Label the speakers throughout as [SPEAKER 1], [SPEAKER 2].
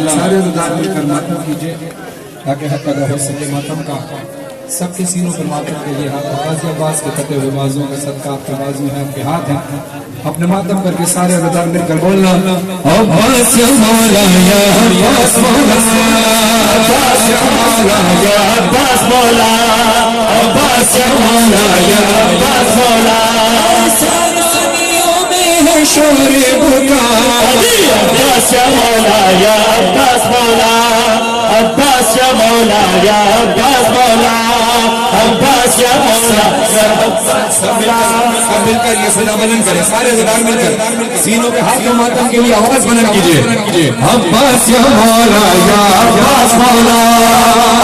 [SPEAKER 1] سارے رضا مل کر ماتم کیجئے تاکہ حق ادا ہو سکے ماتم کا سب کے سینوں پر ماتم کے لیے ہاتھ غازی عباس کے کٹے ہوئے بازوں کا صدقہ آپ کے بازو ہیں آپ کے ہاتھ ہیں اپنے ماتم کر کے سارے رضا مل کر بولنا عباس یا مولا یا عباس مولا عباس یا مولا یا عباس مولا عباس یا مولا یا عباس مولا شور بکا عباس یا مولا یا عباس مولا عباس یا مولا یا عباس مولا عباس یا مولا سب مل کر یہ صدا بلند کریں سارے زدار مل کر سینوں پہ ہاتھ و ماتم کے لیے آواز بلند کیجئے عباس یا مولا یا عباس مولا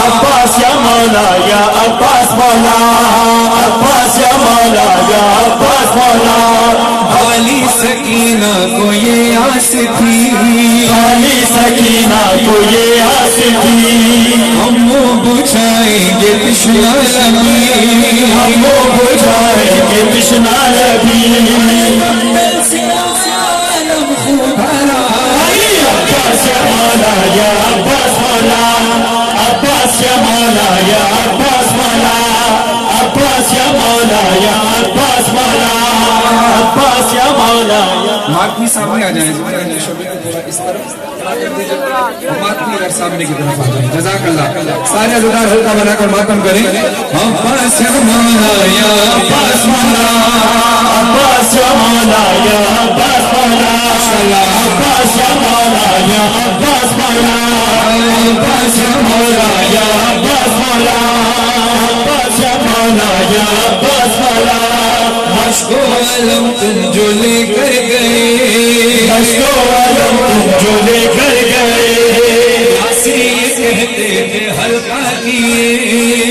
[SPEAKER 1] عباس یا مولا یا عباس مولا عباس یا مولا یا عباس مولا علی سکینہ کو یہ آس تھی علی سکینہ کو یہ آس تھی ہم وہ بجھائیں گے تشنا لبی ہم وہ بجھائیں گے تشنا لبی عباس یا مولا یا عباس مولا عباس یا مولا یا عباس مولا عباس یا مولا یا عباس مولا عباس یا مولا ماتمی سامنے آ جائیں اس طرف ماتمی اگر سامنے کی طرف آ جائیں جزاک اللہ سارے عزدار حلقہ بنا کر ماتم کریں عباس یا مولا یا عباس مولا عباس یا مولا یا عباس مولا عباس یا مولا یا عباس مولا عباس یا مولا یا عباس مولا عباس یا مولا یا عباس مولا مشک و علم تم جو لے کر گئے مشک و علم تم جو لے کر گئے کیسے یہ کہتے تھے حلقہ کیے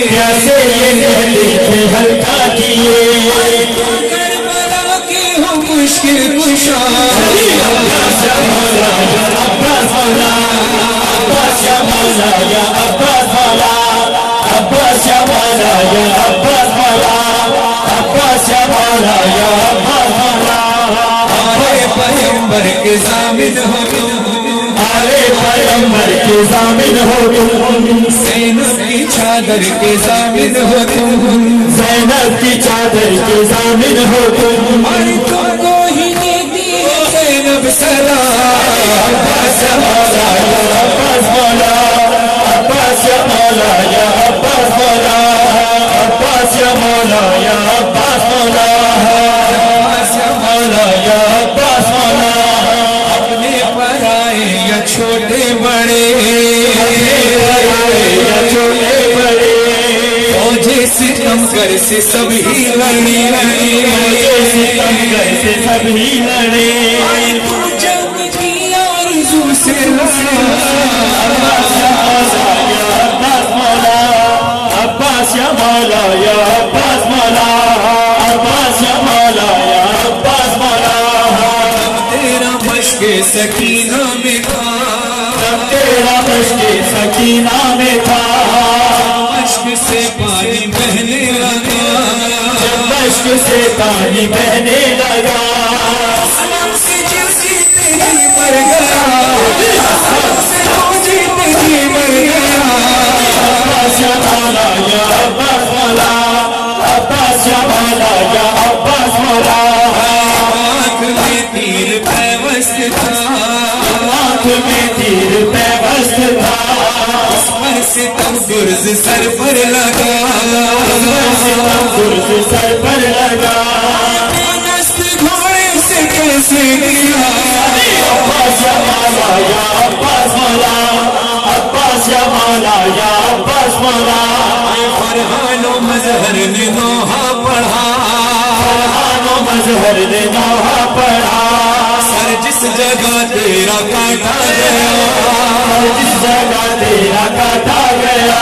[SPEAKER 1] کیسے یہ کہتے تھے حلقہ کیے کربلا کی ہو مشکل کشا عباس یا مولا یا عباس مولا عباس یا مولا یا عباس مولا عباس یا مولا یا عباس مولا عباس یا مولا یا عباس مولا آرے پیغمبر کے ضامن ہو تم آرے پیغمبر کے ضامن ہو تم زینب کی چادر کے ضامن ہو تم زینب کی چادر کے ضامن ہو تم اور تم کو ہی دیتی ہے زینب سلام عباس یا مولا یا عباس مولا عباس یا مولا یا عباس مولا عباس یا مولا یا عباس مولا عباس یا مولا یا عباس مولا اپنے پرائے یا چھوٹے بڑے یا چھوٹے بڑے فوجے ستم گر سے سب ہی لڑے فوجے ستم گر سے سب ہی لڑے تو جنگ کی آرزو سے عباس یا مولا یا عباس مولا عباس یا مولا یا عباس مولا عباس یا مولا یا عباس مولا تیرا مشق سکینہ میں تھا تیرا مشق سکینہ میں تھا مشق سے پانی بہنے لگا جب مشق سے پانی بہنے لگا سلام سے جو جیتے ہی مر گیا سلام سے جو جیتے ہی مر گیا عباس یا مولا یا عباس مولا عباس یا مولا یا عباس مولا آنکھ میں تیر پیوست تھا آنکھ میں تیر پیوست تھا اس پر ستم گرز سر پر لگا اس پر ستم گرز سر پر لگا نست گھوڑے سے کیسے گیا عباس یا مولا یا عباس مولا عباس یا مولا یا عباس مولا
[SPEAKER 2] مظہر نے نوحہ پڑھا،
[SPEAKER 1] فرحان و مظہر نے نوحہ پڑھا،
[SPEAKER 2] سر جس جگہ تیرا کاٹا گیا،
[SPEAKER 1] جس جگہ تیرا کاٹا گیا،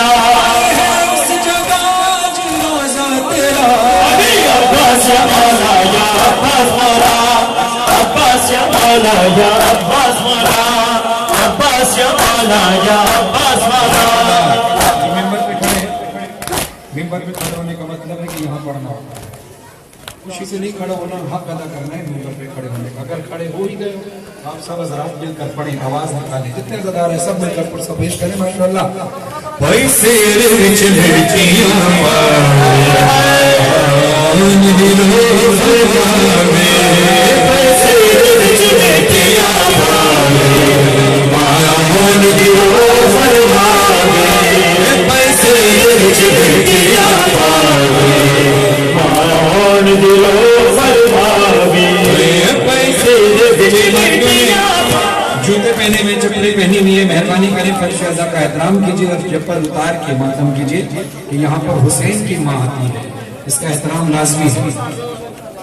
[SPEAKER 2] اس جگہ آج روزہ تیرا،
[SPEAKER 1] عباس یا مولا یا عباس مولا، عباس یا مولا یا عباس مولا، عباس یا مولا یا عباس مولا۔
[SPEAKER 3] ممبر پہ کھڑے ہونے کا مطلب ہے کہ یہاں پڑھنا ہوگا، خوشی سے نہیں کھڑا ہونا، حق ادا کرنا ہے ممبر پہ کھڑے ہونے کا۔ اگر کھڑے ہو ہی گئے آپ سب حضرات مل کر پڑھیں، آواز نکالیں، جتنے زدار ہیں سب مل کر پڑھ سب پیش کریں ماشاءاللہ۔
[SPEAKER 2] پیسے رچ لڑکیاں پاون دلوں فرماوے، پیسے رچ لڑکیاں پاون دلوں فرماوے، پیسے رچ لڑکیاں
[SPEAKER 1] پاون دلوں فرماوے، پیسے رچ لڑکیاں۔
[SPEAKER 3] جوتے پہنے ہوئے، چپلے پہنی ہوئی ہے، مہربانی کریں فرش اعضا کا احترام کیجیے اور چپل اتار کے ماتم کیجیے کہ یہاں پر حسین کی ماں آتی ہے، اس کا احترام لازمی ہے۔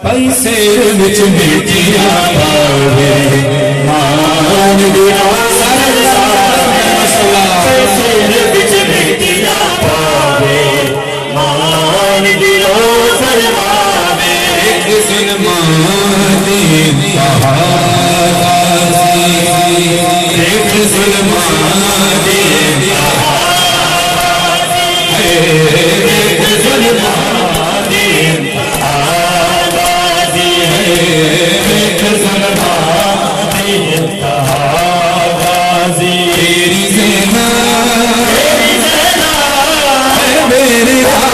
[SPEAKER 2] پیسے رچ لڑکیاں پاوے، مان دلوں
[SPEAKER 1] پیسے رچ لڑکیاں پاوے، مان دلوں فرماوے،
[SPEAKER 2] ایک ظلمان انتہا غازی، ایک ظلمان انتہا غازی، ایک ظلمان انتہا غازی، ایک ظلمان انتہا غازی، تیری زینا ہے میرے غازی،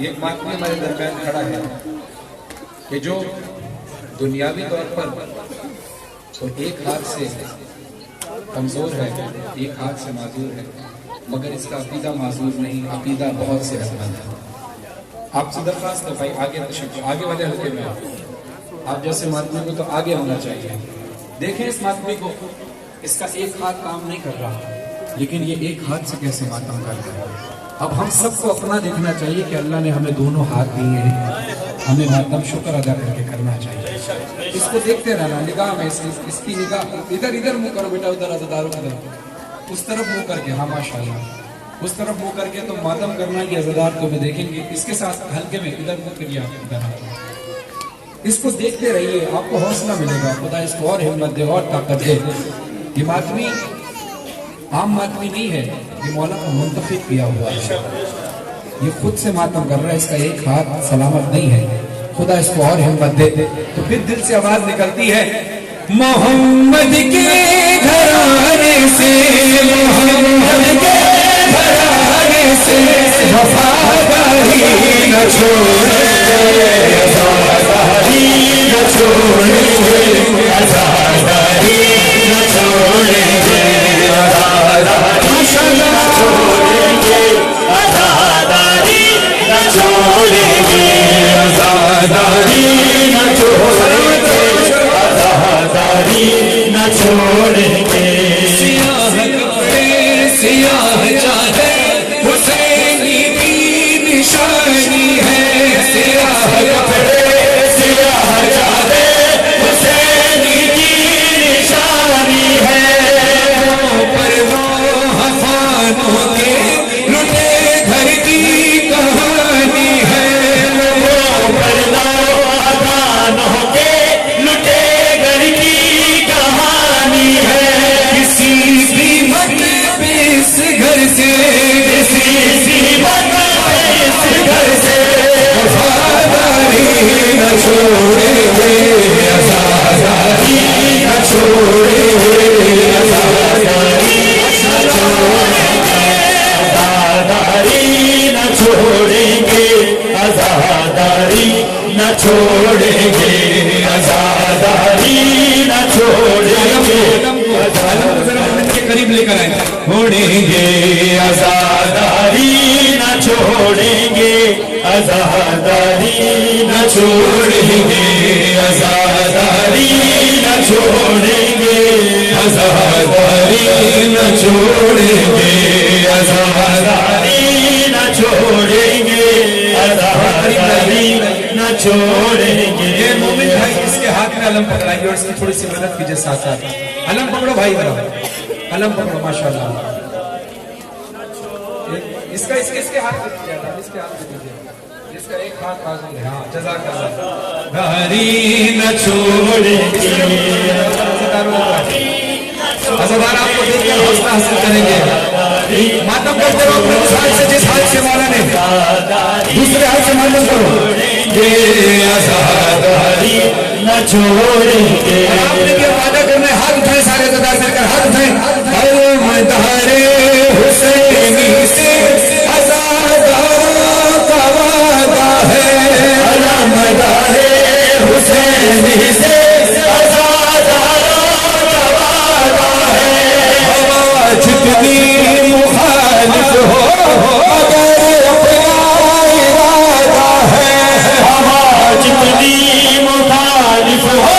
[SPEAKER 3] ایک ماتمی ہمارے درمیان کھڑا ہے کہ جو دنیاوی طور پر تو ایک ہاتھ سے کمزور ہے، ایک ہاتھ سے معذور ہے، مگر اس کا عقیدہ معذور نہیں، عقیدہ بہت صحت مند ہے۔ آپ سے درخواست ہے بھائی آگے تشریف، آگے والے حلقے میں آپ جیسے ماتمی کو تو آگے ہونا چاہیے۔ دیکھیں اس ماتمی کو، اس کا ایک ہاتھ کام نہیں کر رہا، لیکن یہ ایک ہاتھ سے کیسے ماتم کر رہا ہے۔ اب ہم سب کو اپنا دیکھنا چاہیے کہ اللہ نے ہمیں دونوں ہاتھ دیے ہیں، ہمیں ماتم شکر ادا کر کے کرنا چاہیے۔ اس کو دیکھتے رہنا، نگاہ میں اس کی نگاہ ادھر ادھر منہ کرو بیٹا، ادھر عزاداروں ادھر اس طرف منہ کر کے، ہاں ماشاءاللہ اس طرف منہ کر کے تو ماتم کرنا، یہ عزادار تمہیں دیکھیں گے۔ اس کے ساتھ ہلکے میں ادھر منہ کریے، آپ ادھر اس کو دیکھتے رہیے، آپ کو حوصلہ ملے گا، خدا اس کو اور ہمت دے اور طاقت دے۔ یہ ماتمی عام ماتمی نہیں ہے، یہ مولا کا منتخب کیا ہوا ہے، یہ خود سے ماتم کر رہا ہے، اس کا ایک ہاتھ سلامت نہیں ہے، خدا اس کو اور ہمت دے۔ تو پھر دل سے آواز نکلتی ہے، محمد کے گھرانے سے، محمد کے گھرانے سے وفاداری نہ چھوڑے، وفاداری نہ چھوڑے، وفاداری نہ چھوڑے، وفاداری نہ چھوڑیں گے، وفاداری نہ چھوڑیں گے، وفاداری نہ چھوڑیں گے، وفاداری نہ چھوڑیں گے۔ سیاہ کپڑے سیاہ چادر حسینی کی نشانی ہے، سیاہ کپڑے سیاہ چادر حسینی کی نشانی ہے، پر وہ حفانوں کے لٹے گھر کی کہانی ہے، وہ پر حفانوں کے لٹے گھر کی کہانی ہے، کسی بھی وقت پہ اس گھر سے، کسی بھی وقت پہ اس گھر سے وفاداری نہ چھوڑیں گے، وفاداری نہ چھوڑیں گے، وفاداری نہ چھوڑیں گے، وفاداری نہ چھوڑیں گے، آزاداری نہ چھوڑیں گے، آزاداری نہ چھوڑیں گے، کے قریب لے کر آئیں، چھوڑیں گے، آزاداری نہ چھوڑیں گے، آزاداری نہ چھوڑیں گے، آزاداری نہ چھوڑیں گے، آزاداری نہ چھوڑیں گے، آزاداری نہ چھوڑیں گے، آزاداری نہ چھوڑیں گے۔ یہ مومن بھائی اس کے ہاتھ میں علم پکڑائیے اور اس کی تھوڑی سی مدد کیجئے ساتھ ساتھ۔ علم پکڑو بھائی ذرا، علم پکڑو ماشاءاللہ۔ اس کے ہاتھ میں دیجیے، اس کے ہاتھ میں دیجیے، اس کا ایک ہاتھ بازو ہے، ہاں جزاک اللہ۔ داری نہ چھوڑیں گے، عزادار آپ کو دیکھ کر حوصلہ حاصل کریں گے۔ ماتم کرتے رہو اپنے اس ہاتھ سے جس ہاتھ سے مولا نے، دوسرے ہاتھ سے ماتم کرو، یہ آزاداری نہ چھوڑیں گے۔ آپ نے کیا وعدہ کرنا ہے؟ ہاتھ اٹھائیں سارے عزادار مل کر، ہاتھ اٹھائیں۔ علمدار حسینی سے عزادار کا وعدہ ہے، علمدار حسینی سے عزادار کا وعدہ ہے، جتنی مخالف ہو اگر اپنا ارادہ ہے، جتنی مخالف ہو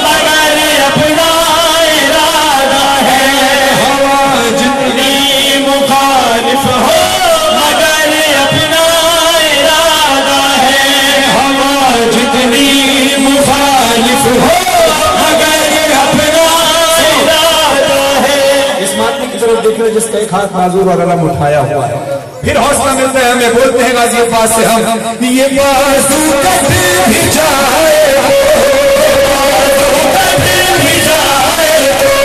[SPEAKER 3] مگر اپنا ارادہ ہے، جتنی مخالف ہو مگر اپنا ارادہ ہے، جتنی مخالف ہو مگر اپنا ارادہ ہے۔ اس ماتمی کی طرف دیکھ رہے جس کا ایک ہاتھ معذور اور علم اٹھایا ہوا ہے، پھر حوصلہ ملتا ہے ہمیں، بولتے ہیں غازی عباس سے ہم، یہ بازو کٹ بھی جائے ہو، کٹ بھی جائے ہو،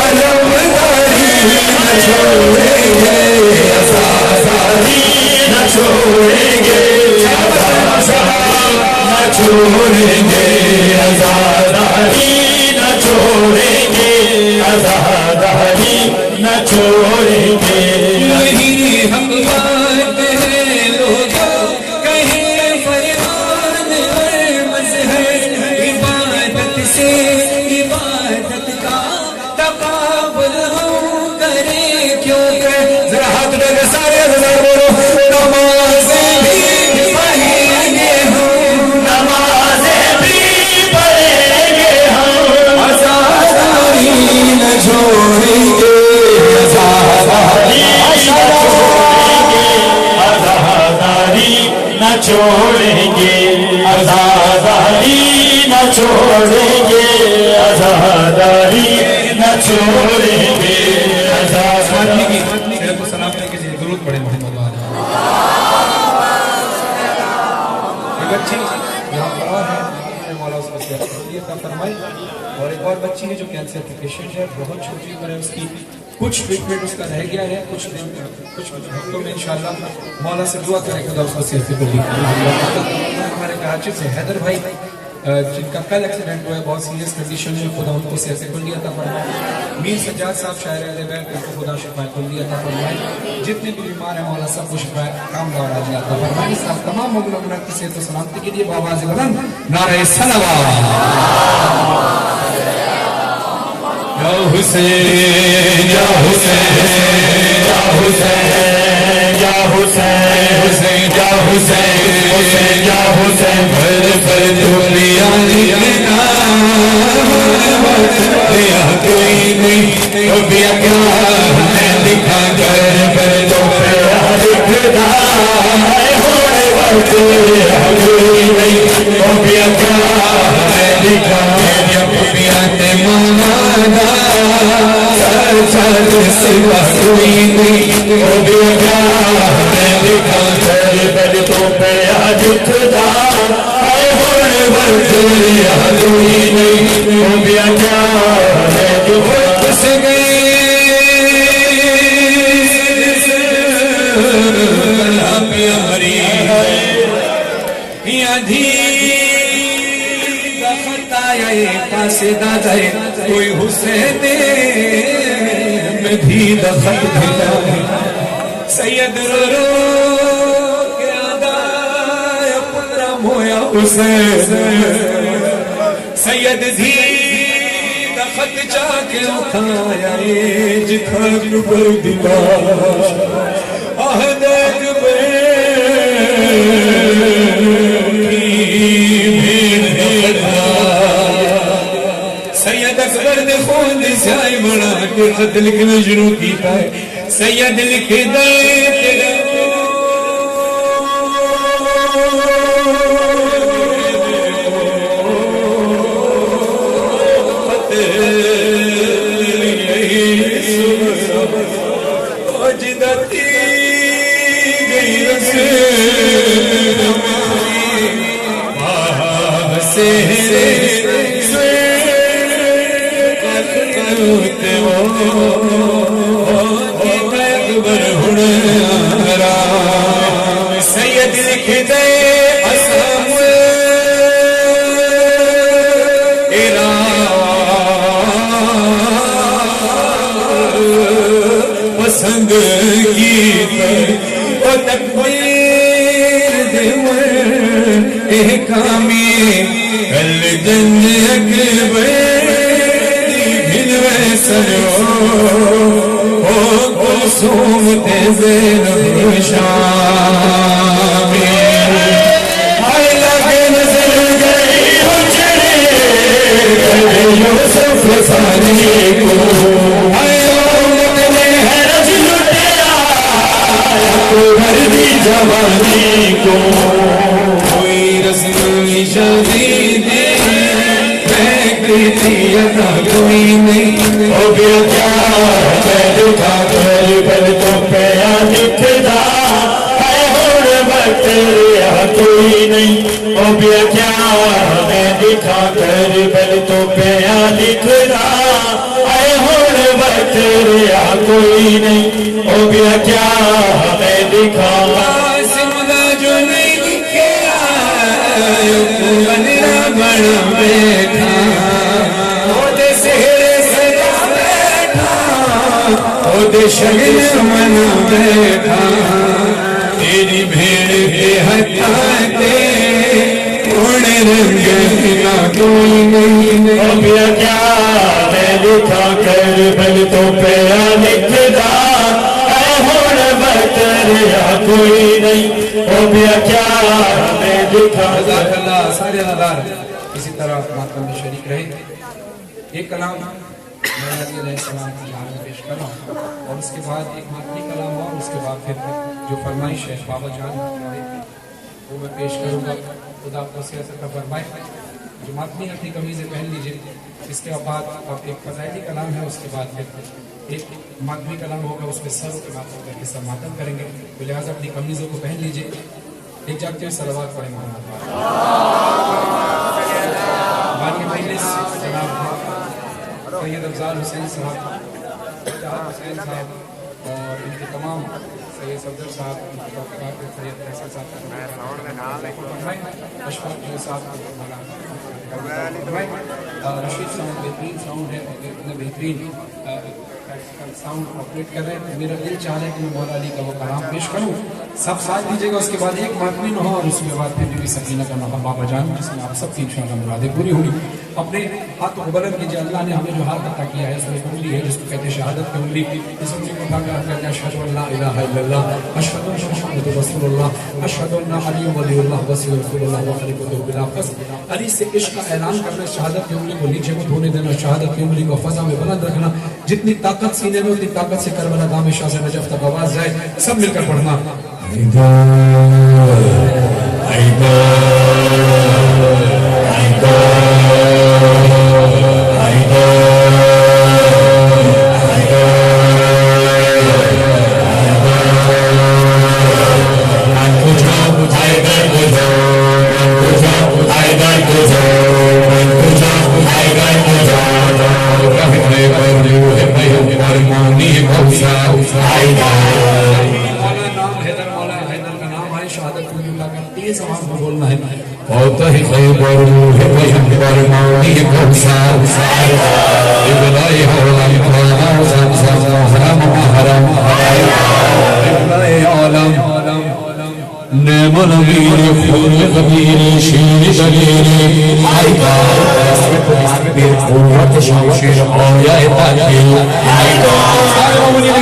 [SPEAKER 3] علمداری نہ چھوڑیں گے، آزاداری نہ چھوڑیں گے، نہ چھوڑیں گے، آزاداری نہ چھوڑیں گے، آزاداری نہ چھوڑیں گے۔ نہیں ہم بات ہیں لوگوں کہیں فرمان اور مظہر، عبادت سے عبادت کا تقابل ہم کریں کیوں کر، ذرا ہاتھ اٹھا کے سارے ہزار بولو، نمازیں بھی پڑھیں گے ہم، نمازیں بھی پڑھیں گے ہم، آزاداری نہ چھوڑیں گے، آزاداری نہ چھوڑیں گے، آزاداری نہ چھوڑیں گے، آزاداری نہ چھوڑیں گے، آزاداری کو سلام کے لیے درود پڑھیں محمد اللہ۔ ایک اچھی یہاں پر اور ہے اور ایک اور بچی ہے جو کینسر کے پیشنٹ ہے، بہت چھوٹی عمر ہے اس کی، کچھ ٹریٹمنٹ اس کا رہ گیا ہے، کچھ ہفتوں میں انشاءاللہ مولا سے دعا کریں خدا اس کو صحت کو دی۔ ہمارے کراچی سے حیدر بھائی جن کا کل ایکسیڈنٹ ہوا ہے، بہت سیریس کنڈیشن ہے، خدا ان کو صحت کلی عطا فرمائے۔ میر سجاد صاحب شاعر اہل بیت، ان کو خدا شفا کلی عطا فرمائے۔ جتنے بھی بیمار ہیں مولا سب کو شفا کاملہ اور عاجلہ عطا فرمائے۔ صاحب تمام مومنوں کی صحت و سلامتی کے لیے بآواز بلند نعرہ صلوات۔
[SPEAKER 2] یا حسین یا حسین یا حسین یا حسین حسین یا حسین حسین یا حسین بھر بھر دنیا لکھنا دیا کوئی نہیں تو بھی کیا ہے لکھا کر بھر دو پیار لکھنا ہوئے وقت کوئی نہیں تو بھی کیا ہے لکھا جب پیاتے مانا سر سوا کوئی نہیں تو بھی کیا ہے لکھا کر بھر دو پیار لکھنا ہوئے وقت کوئی نہیں تو بھی کیا ہے جو وقت سے گئی پیاری یا دھی پاسے دا جائے کوئی حسین میں بھی دخل بھیجا ہے سید رو رو کے آدھایا پترہ مویا حسین سید دھی دخل جا کے اکھایا جتھا کبر دلا آہد اکبر سید اکبر نے خون سے آئی بڑا کے خط لکھنا شروع کیتا ہے سید لکھ دے تیرا خط جدتی گئی رسے سے سید لکھ دے اسلام پسند کی وہ تکبیر دے احکامی الجن اکبر سرو او کلثوم تے زینب شامی آئے لگے نظر گئی اجڑے یوسف ثانی کو آئے امت نے حرج لٹیا کو بھر دی جوانی کو کوئی رسم شادی دی عطا کوئی نہیں ہو گیا کیا میں دکھا کر بل تو پیا لکھدا ہے ہون وقت رہا کوئی نہیں ہو گیا کیا میں دکھا کر بل تو پیا لکھدا ہے ہون وقت رہا کوئی نہیں ہو گیا کیا میں دکھا قاسم دا جو نہیں لکھیا بننا بڑا بیٹھا دے شگل من بیٹھا تیری بھیڑ کے ہتھاتے کون رنگ نہ کوئی نہیں اب یا کیا میں لکھا کر بل تو پیا لکھدا اے ہون وقت رہا کوئی نہیں اب یا کیا میں لکھا جزاک اللہ سارے نظار اسی طرح ماتم میں شریک رہے ایک کلام مولا علیہ السلام کی یاد میں پیش کرنا اور اس کے بعد ایک ماتمی کلام اور اس کے بعد پھر جو فرمائش ہے بابا جان وہ میں پیش کروں گا خدا آپ کو صحت عطا فرمائے جو ماتمی اپنی قمیضیں پہن لیجئے اس کے بعد ایک فضائلی کلام ہے اس کے بعد پھر ایک ماتمی کلام ہوگا اس پہ سروں کے ماتم کر کے سب ماتم کریں گے تو لہٰذا اپنی قمیضوں کو پہن لیجئے ایک جاگتے ہوئے صلوات پڑھیں مولانا بانی مجلس جناب
[SPEAKER 3] سید افضال حسین صاحب، جہاد حسین صاحب اور ان کے تمام سید صفدر صاحب، سید فیصل صاحب، اشفاق صاحب، رشید صاحب بہترین ساؤنڈ ہے، اتنا بہترین ساؤنڈ آپریٹ کر رہے ہیں. میرا دل چاہ رہا ہے کہ میں مولا علی کا وہ کلام پیش کروں. سب ساتھ دیجیے گا. اس کے بعد ایک ماتمین ہو اور اس کے بعد پھر بی بی سکینہ کا نغمہ بابا جان، جس میں آپ سب کی انشاءاللہ مرادیں پوری ہوگی. اپنے ہاتھوں کو بلند کیجیے. اللہ نے ہمیں جو ہاتھ عطا کیا ہے، اس میں انگلی ہے جس کو کہتے ہیں شہادت کی انگلی. اس انگلی کو اٹھا کر کہتے ہیں اشہد ان لا الہ الا اللہ، اشہد ان محمد رسول اللہ، اشہد ان علی ولی اللہ وصی رسول اللہ وخلیفۃ بلا فصل. علی سے عشق کا اعلان کرنا، شہادت کی انگلی کو نیچے مت ہونے دینا، شہادت کی انگلی کو فضا میں بلند رکھنا. جتنی طاقت سینے میں اتنی طاقت سے کربلا دام شاہ سے نجف تک آواز جائے. سب مل کر پڑھنا.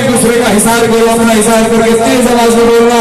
[SPEAKER 3] دوسرے کا حساب کرو، اپنا حساب کر کے تیز آواز میں بولنا.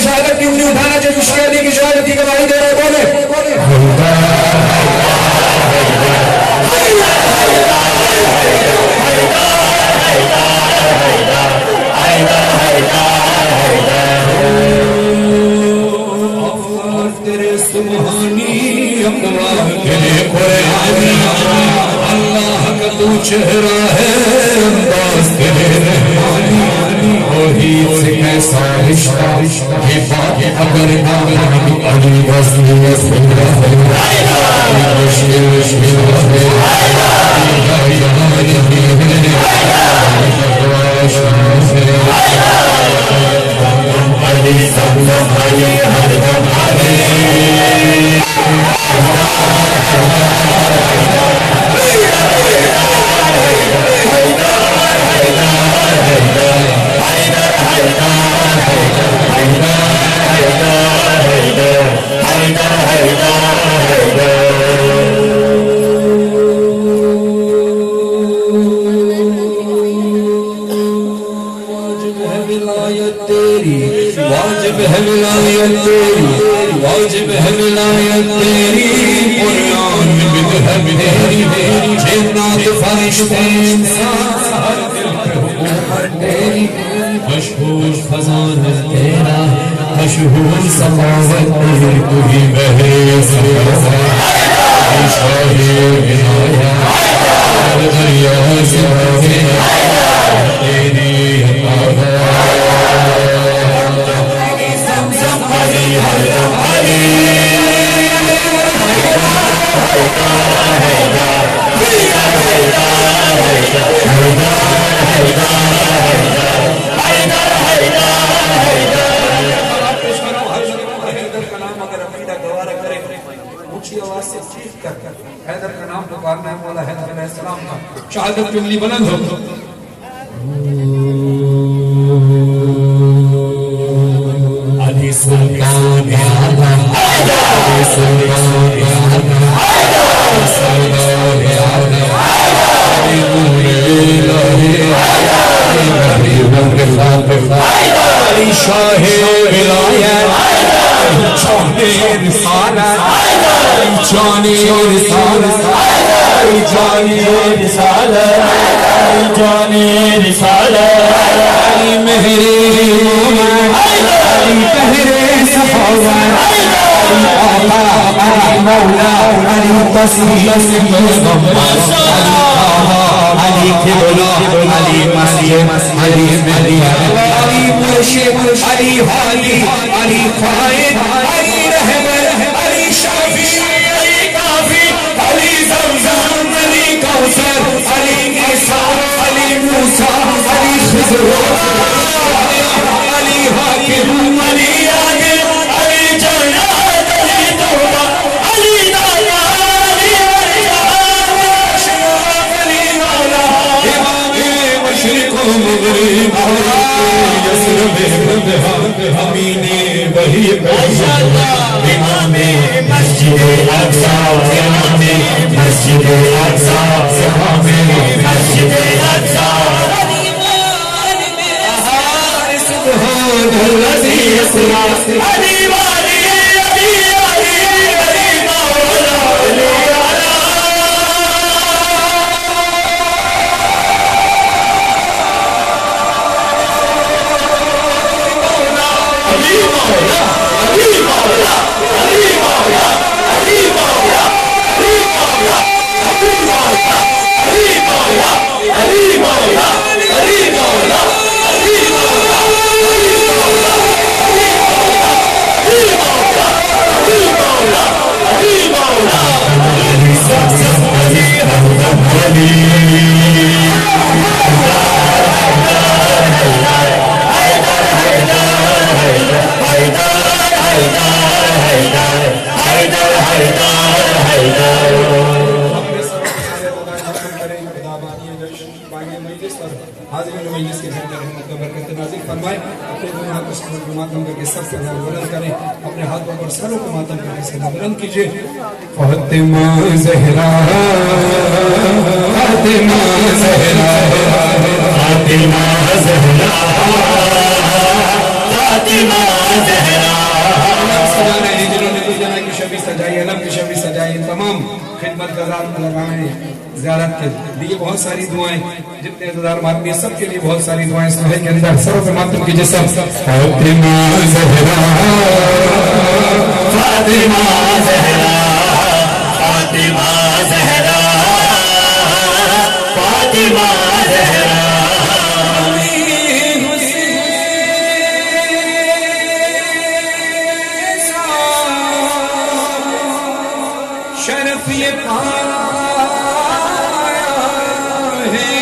[SPEAKER 3] شہادت کی انگلی اٹھانا جو عشق علی کی شہادت کی گواہی دے رہے بولے. تیرے سبحانی اقوال تیرے قرآنی، اللہ کا تو چہرہ ہے، انداز تیرے رحمانی. توحید سے کیسا رشتہ یہ بات اگر نامی علی رسول سنرہ ہے، مشکل مشکل ہے علی سب علی ہر دم علی. واجب ہے ولایت تیری، واجب ہے ولایت تیری، قرآن میں ہے تیری، جنات فرشتے انسان ہر دل پہ حکومت تیری. مشہور خزانہ تیرا، مشہور سماوت تیری، تو ہی بہرے سماوت شاہ ولایت دریا سماوت تیری عطا. حیدر کا نام پکارنا ہے، مولا حیدر علیہ السلام کا. شہادت کی انگلی بلند ہو. علی سلطان اعظم، علی سلطان اعظم، سردار اعظم.
[SPEAKER 2] ولایت جان رسالت جان رسالت جان رسالت
[SPEAKER 1] جان رسالت
[SPEAKER 2] علی مہر مومن علی بہر سخاوت علی آقا علی مولا علی تصویر علی قبلہ علی مسیح علی ملیہ علی مرشد علی حالی علی قائد علی رہبر علی شافی علی کافی علی زمزم علی کوثر علی عیسیٰ علی موسیٰ علی خضر علی حاکم علی عادل علی جنات علی توبہ علی دایا علی مشرق و مغرب یسرب امین وہی
[SPEAKER 1] امام مسجد اقصی امام مسجد اقصی امام مسجد اقصی
[SPEAKER 2] سبحان الذی اسری
[SPEAKER 1] علی والی علی علی علی مولا علی
[SPEAKER 2] اپنے ہاتھوں پر سروں کو ماتم کرنے سے بلند کیجئے فاطمہ زہرا فاطمہ زہرا
[SPEAKER 1] فاطمہ زہرا فاطمہ زہرا
[SPEAKER 2] سجا رہے ہیں جنہوں نے کوئی جنہ کی شبی سجائی علم کی شبی سجائی تمام خدمت گزار لگائیں زیارت کے لیے بہت ساری دعائیں جتنے انتظار آدمی سب کے لیے بہت ساری دعائیں اس کے اندر سروں پہ ماتم کیجئے سب فاطمہ زہرا
[SPEAKER 1] فاطمہ زہرا فاطمہ زہرا فاطمہ زہرا
[SPEAKER 2] شرف یہ پایا ہے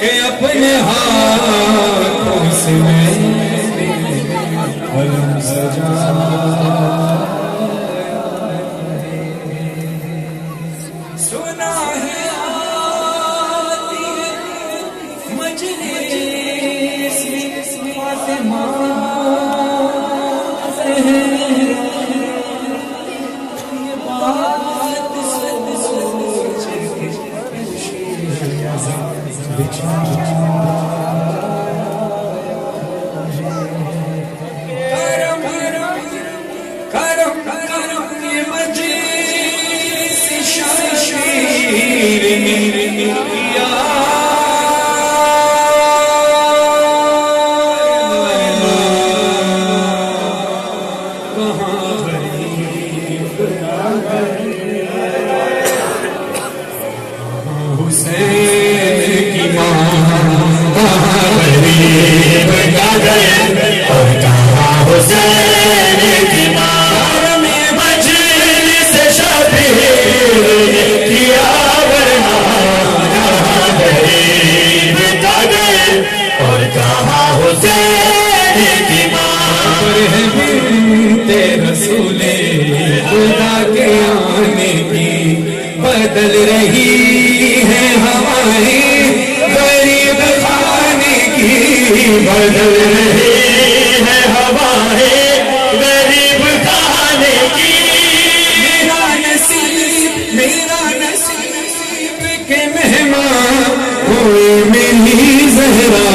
[SPEAKER 2] کہ اپنے ہاتھوں سے میں علم سجا سنا ہے آتی مجلس فاطمہ بدل رہی ہے ہماری غریب خانے کی بدل رہی ہے ہمارے غریب خانے کی میرا نصیب کے مہمان ہوئے میری زہرا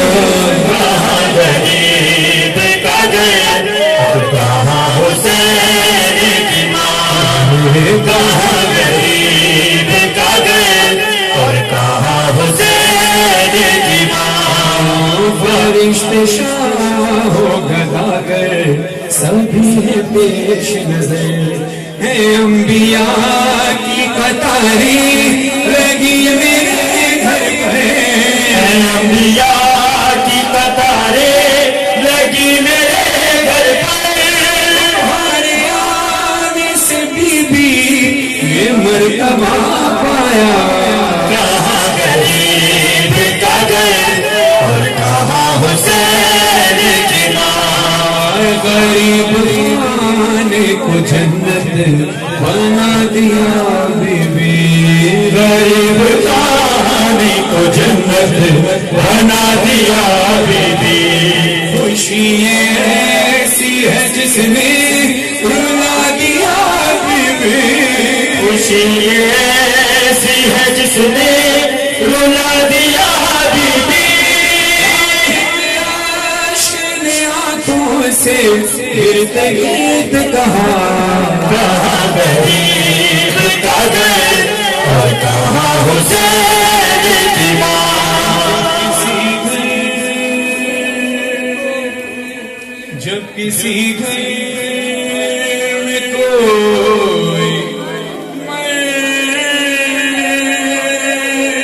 [SPEAKER 1] کہاں غریب کا گھر اور کہاں حسین کی ماں
[SPEAKER 2] فرشتے شاہ ہو گداگر سبھی ہے پیش نظر ہے انبیاء کی قطاریں لگی میرے گھر پر
[SPEAKER 1] انبیاء کی قطاریں لگی میرے گھر پر
[SPEAKER 2] تمہارے آنے سے بی یہ مرتبہ پایا
[SPEAKER 1] کہاں غریب کا گھر اور کہاں حسین کی ماں
[SPEAKER 2] غریب خانے کو جنت بنا دیا بی بی
[SPEAKER 1] غریب خانے کو جنت بنا دیا بی بی
[SPEAKER 2] خوشی ایسی ہے جس نے رلا دیا بی بی
[SPEAKER 1] خوشی ایسی ہے جس نے رلا دیا بی بی
[SPEAKER 2] آنکھوں سے ارتگرد کہاں
[SPEAKER 1] غریب کا گھر اور کہاں حسین کی ماں
[SPEAKER 2] جب کسی گھر میں کوئی مر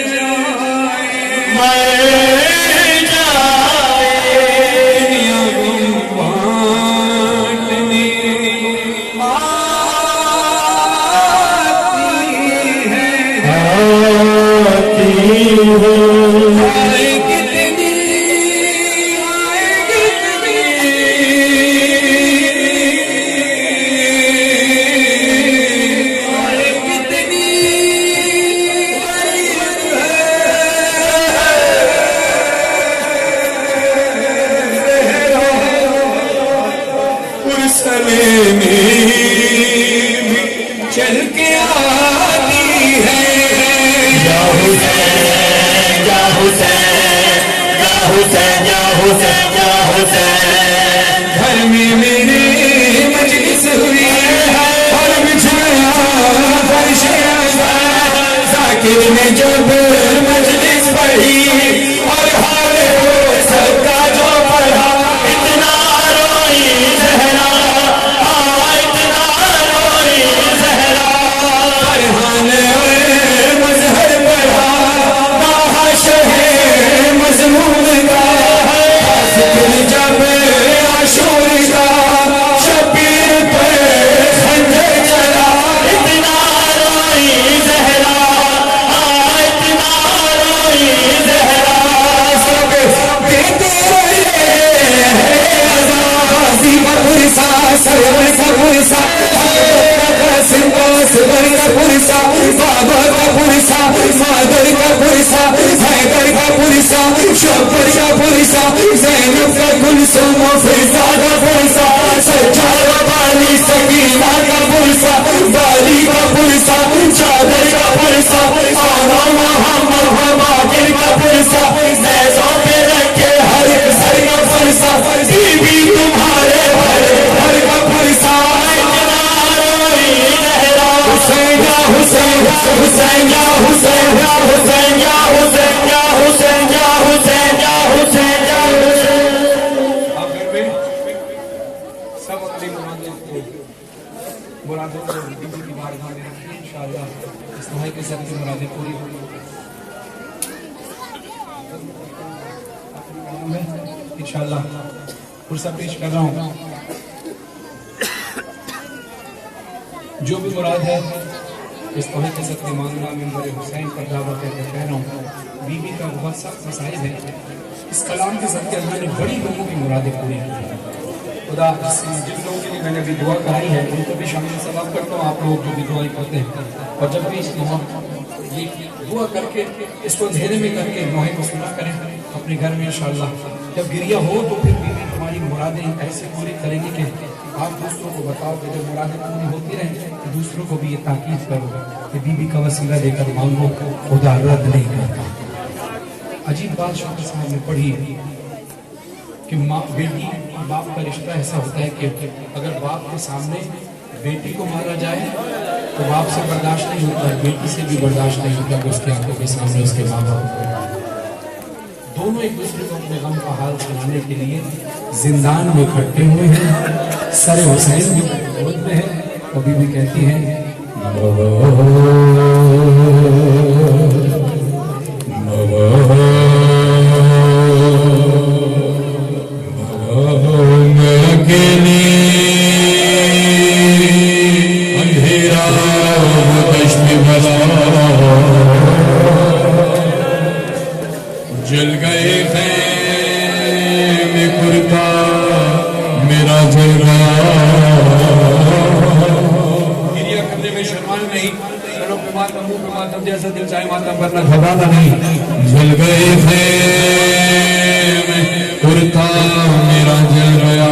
[SPEAKER 2] جائے
[SPEAKER 1] مر جائے
[SPEAKER 2] یا غم بانٹنے آئے کتنی چل کے آتی ہے
[SPEAKER 1] یا حسین یا حسین یا حسین یا حسین یا حسین
[SPEAKER 2] گھر میں میرے مجلس ہوئی اور بچھایا فرش
[SPEAKER 1] ذاکر نے جب مجلس پڑھی اور حال وہ سب کا جو پڑھا اتنا روئی زہرا اتنا روئی زہرا
[SPEAKER 2] فرحان مظہر پڑھا
[SPEAKER 1] باہش ہے
[SPEAKER 2] مضمون کا
[SPEAKER 1] ذکر جب عاشور کا شبیر پر خنجر چلا اتنا روئی زہرا اتنا روئی زہرا سب دیتے رہے
[SPEAKER 2] غازی کا پرسا سرور کا پرسا سرور کا پرسا بابا کا پرسا مادر کا پرسا حیدر کا پرسا شبر کا پرسا زینب کا کلثوم فیضا کا پرسا سجاد والی سکینہ کا پرسا بالی کا پرسا چادر کا پرسا آنا محمد باقر کا پرسا نیزوں پہ رکھے ہر ایک سر کا پرسا بی بی تمہارے ہر کا پرسا حسین یا حسین حسین یا حسین یا حسین یا حسین یا حسین یا حسین یا حسین یا حسین آپ گھر پہ سب اپنی مرادوں کو بیوی کی بارگاہ میں رکھیں انشاءاللہ اس دعائی کے ساتھ مرادیں پوری ہوگی انشاءاللہ فرصت پیش کر رہا ہوں جو بھی مراد ہے اس طرح کے ساتھ مانگنا ممبر حسین پر دعویٰ کر کے کہہ رہا ہوں بیوی کا بہت سخت مسائل ہے اس کلام کے ساتھ اللہ نے بڑی لوگوں کی مرادیں پوری کی خدا جن لوگوں کے لیے میں نے ابھی دعا کرائی ہے ان کو بھی شامل سلام کرتا ہوں آپ لوگ جو بھی دعائیں کرتے ہیں اور جب بھی اس یہ دعا کر کے اس کو اندھیرے میں کر کے نوحے کو سنا کریں اپنے گھر میں انشاءاللہ جب گریہ ہو تو پھر بیوی ہماری مرادیں ایسے پوری کریں گے کہ آپ دوسروں کو بتاؤ کہ جب مرادیں پوری ہوتی رہیں تو دوسروں کو بھی یہ تاکید کرو کہ بیوی کا وسیلہ دے کر مانگو خدا رد نہیں کرتا عجیب بات شوقی صاحب نے پڑھی کہ بیٹی باپ کا رشتہ ایسا ہوتا ہے کہ اگر باپ کے سامنے بیٹی کو مارا جائے
[SPEAKER 3] تو باپ سے برداشت نہیں ہوتا ہے، بیٹی سے بھی برداشت نہیں ہوتا کہ اس کی آنکھوں کے سامنے اس کے ماں باپ کو دونوں ایک دوسرے کو اپنے غم کا حال سنانے کے لیے زندان میں اکٹھے ہوئے ہیں. سر حسین بھی گود میں ہے، کبھی بھی کہتی ہیں
[SPEAKER 2] جل گئے خیم کرتا میرا جل گیا.
[SPEAKER 3] گریہ کرنے میں شرمانا نہیں، سروں پہ ماتم منہ پہ ماتم جیسا دل چاہے ماتم کرنا گھبرانا نہیں.
[SPEAKER 2] جل گئے خیم کرتا میرا جل گیا.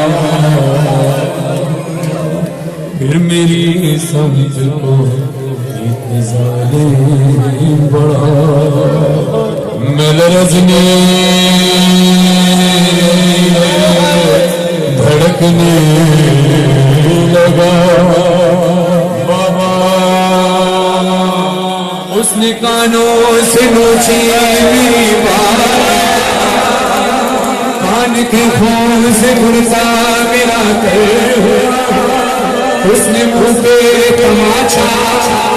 [SPEAKER 2] پھر میری سمجھ کو ظالم بڑھا مل رجنی دھڑکنے لگا. بابا اس نے کانوں سے نوچی میری بات، کان کے خون سے گرتا میرا دل. اس نے منہ پہ تماچا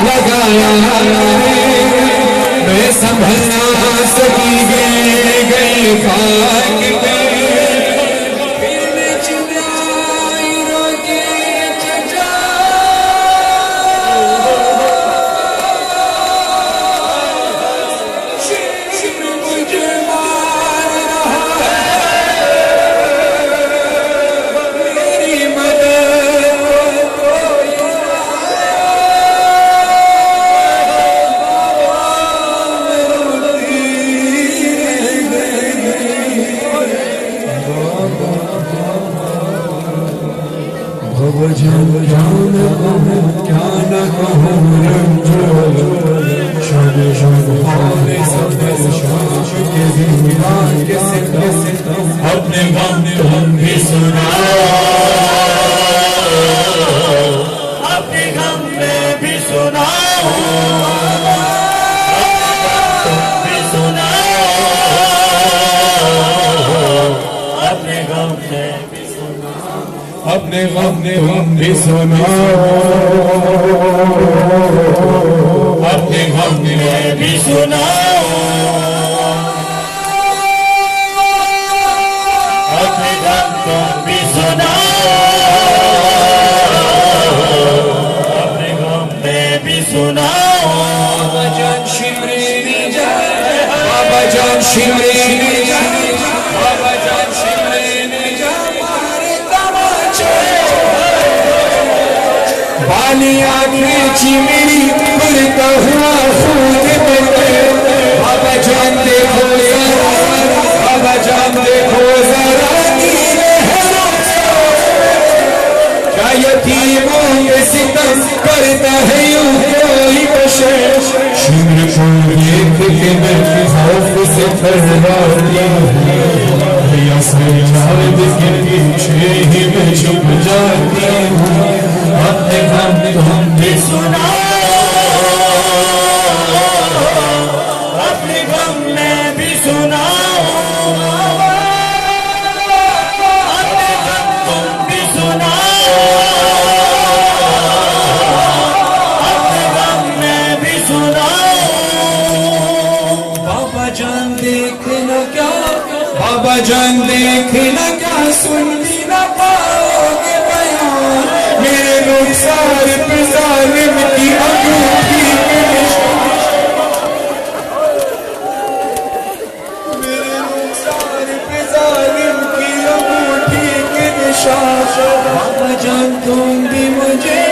[SPEAKER 2] لگایا، میں سنبھلنا سکی گئی خاک پہ. پھر میں چڑھائی رو کے چچا شیر مجھے مار رہا ہے، میری مدد جان جان کیا نہ کہوں رنجول شان شان ہمارے سفر شان کے زندگان کے ستم
[SPEAKER 1] اپنے غم تم بھی سناؤ، اپنے غم میں بھی سناؤ، تم بھی سناؤ، اپنے غم میں بھی سناؤ،
[SPEAKER 2] اپنے غم تم بھی سناؤ، اپنے غم
[SPEAKER 1] میں بھی سناؤ، اپنے غم تم بھی سناؤ، اپنے غم میں بھی سناؤ.
[SPEAKER 3] بابا جان شمرینی جائے، بابا جان شمرینی جائے، بابا جان شمرینی جائے، مارے تماچے بالی آنکھیں چی میری بلتا ہوا خون میں. بابا جان دیکھو ذرا، بابا جان دیکھو ذرا کیا یتیموں کے ستم کرتا ہے یوں کوئی بشر.
[SPEAKER 2] شمر کو دیکھ کے میں خوف سے تھرراتی ہوں، یا سجاد کے پیچھے ہی میں چھپ جاتی ہوں. اپنے غم تم بھی
[SPEAKER 1] سناؤ، اپنے غم میں بھی سناؤ، اپنے غم تم بھی سناؤ، اپنے غم میں بھی سناؤ.
[SPEAKER 3] بابا جان دیکھنا کیا، بابا جان دیکھنا کیا، سن بھی نہ پاؤ گے بیان میرے رخسار پہ ظالم کی انگوٹھی کے نشان. میرے رخسار پہ ظالم کی انگوٹھی کے نشان. بابا جان تم بھی مجھے،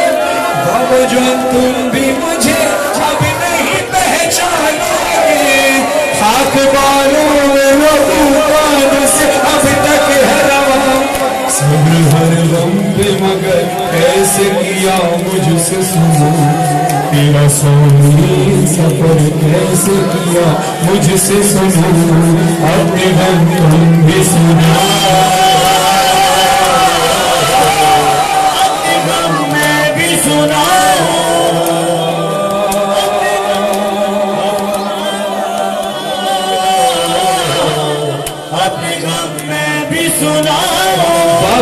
[SPEAKER 3] بابا جان تم بھی مجھے اب نہیں پہچانو گے. خاک بالوں میں وہ طوفان سے اب تک ہے رواں.
[SPEAKER 2] صبر ہر غم پہ مگر کیسے کیا مجھ سے سنو، تیرا سونی سفر کیسے کیا مجھ سے سنو. اپنے غم تم بھی سناؤ،
[SPEAKER 1] اپنے غم میں بھی سناؤ،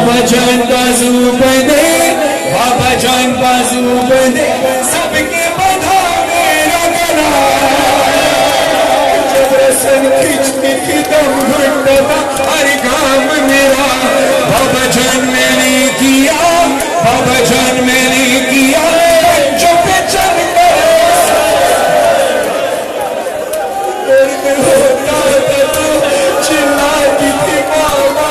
[SPEAKER 2] بابا جان بازو بندے بابا جان بازو بندے سب کے بدھا میرا گلا جب رسن کھچتی تھی دم گھٹتا ہر کام میرا بابا جان میں نے کیا بابا جان میں نے کیا جو پہ چل گئے ہوتا تھا تو چلاتی تھی بابا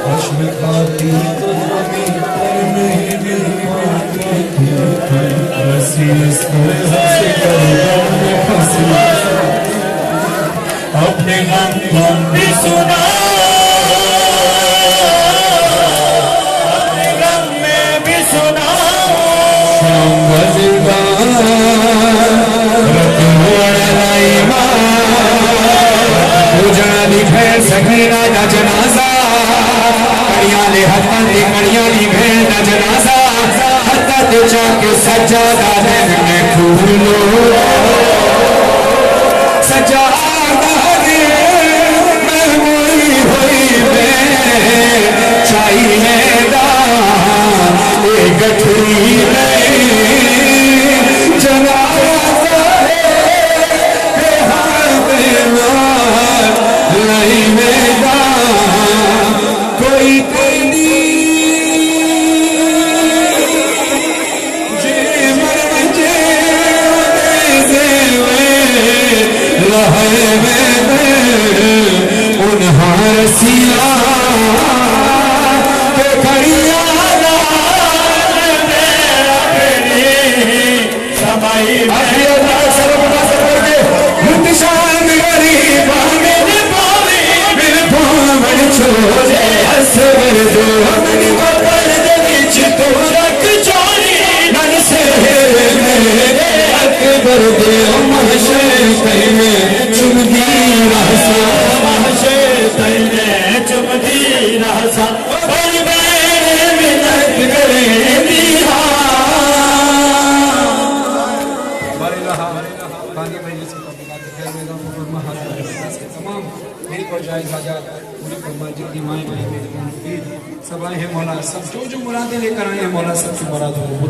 [SPEAKER 2] حشم کھاتی تو ہمیں پر نہیں دل مانتی تھی رسیس کو ہنسی کر غم میں پھنسی
[SPEAKER 1] اپنے غم تم بھی سنا اپنے غم میں بھی سنا
[SPEAKER 2] شام وزردان رت ہوڑ لائی ماں پوجنا دی بھیڑ سکینہ دا جنازہ کڑیاں لے ہتھاں دی کڑیاں لی بھیڑ دا جنازہ ہتھاں تے چاک سجادہ دن میں کھولو سجادہ دن میں ہوئی ہوئی میں چاہیے دا ایک گٹھری نہیں جنازہ ہے ہاں بیمار نہیں میدان کوئی جے مر جے لہے میں انہاں رسیاں کہ کھڑیاں سب آئے ہیں مولا سب جو مرادیں لے کر آئے ہیں مولا سب کی مراد ہو